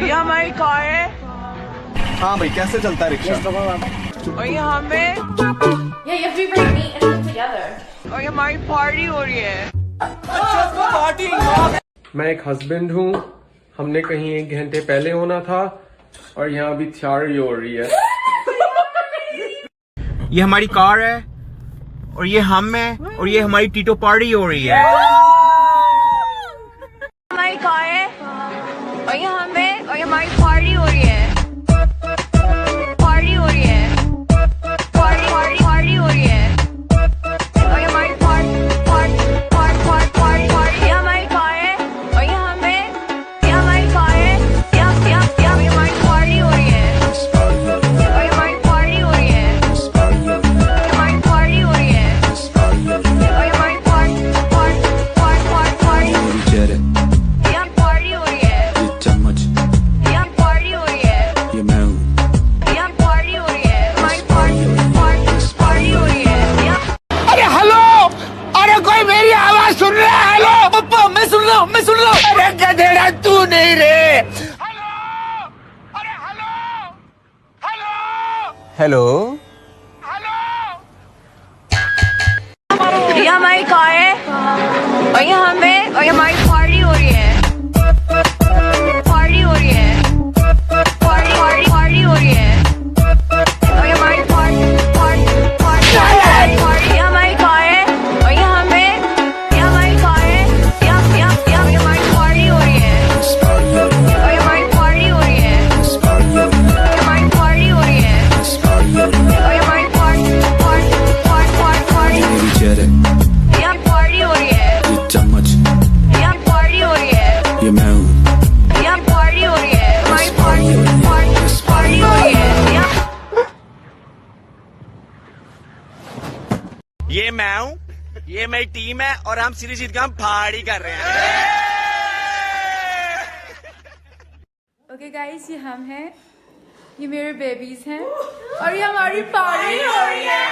ये हमारी कार है। हाँ भाई, कैसे चलता है रिक्शा? और ये हमें Yeah, you have to be very neat and put together. और ये हमारी पार्टी हो रही है। मैं एक हस्बैंड हूँ। हमने कहीं 1 घंटे पहले होना था और यहाँ अभी तैयारी हो रही है। ये हमारी कार है और ये हम है और ये हमारी टीटो पार्टी हो रही है। हमारी कार है और ये हमें और ये हमारी पार्टी हो रही है। पार्टी हो रही है। पार्टी हो रही है। और ये हमारी पार्टी ये हमारी कार है और ये हमें ये हमारी कार है। ये हमारी पार्टी हो रही है। और ये हमारी पार्टी हो रही है। हमारी पार्टी हो रही है। और ये हमारी पार्टी हो रही है। चम्मच यहाँ पार्टी हो रही है। ये मैं हूँ। यहाँ पार्टी हो रही है। हमारी पार्टी हो रही है। अरे हेलो, अरे कोई मेरी आवाज सुन रहा है? हेलो पप्पा, मैं सुन रहा हूँ। अरे गधेड़ा तू नहीं रे। हेलो, अरे हेलो हेलो ये हमारी कार है और ये हमें और ये हमारी पार्टी हो रही है। पार्टी हो रही है। पार्टी हो रही है। और ये हमारी पार्टी ये हमारी कार है और ये हमें ये हमारी कार है। ये हमारी पार्टी हो रही है। और ये हमारी पार्टी हो रही है। हमारी पार्टी हो रही है। और ये हमारी पार्टी मेरी चेहरे यहाँ पार्टी हो रही है। ये चम्मच यहाँ पार्टी हो रही है। ये मैं हूँ। यहाँ पार्टी हो रही है। हमारी पार्टी हो रही है। ये मैं हूँ, ये मेरी टीम है और हम सीरीज जीत के हम पार्टी कर रहे हैं। Okay guys, ये हम हैं, ये मेरे बेबीज हैं और ये हमारी पार्टी हो रही है।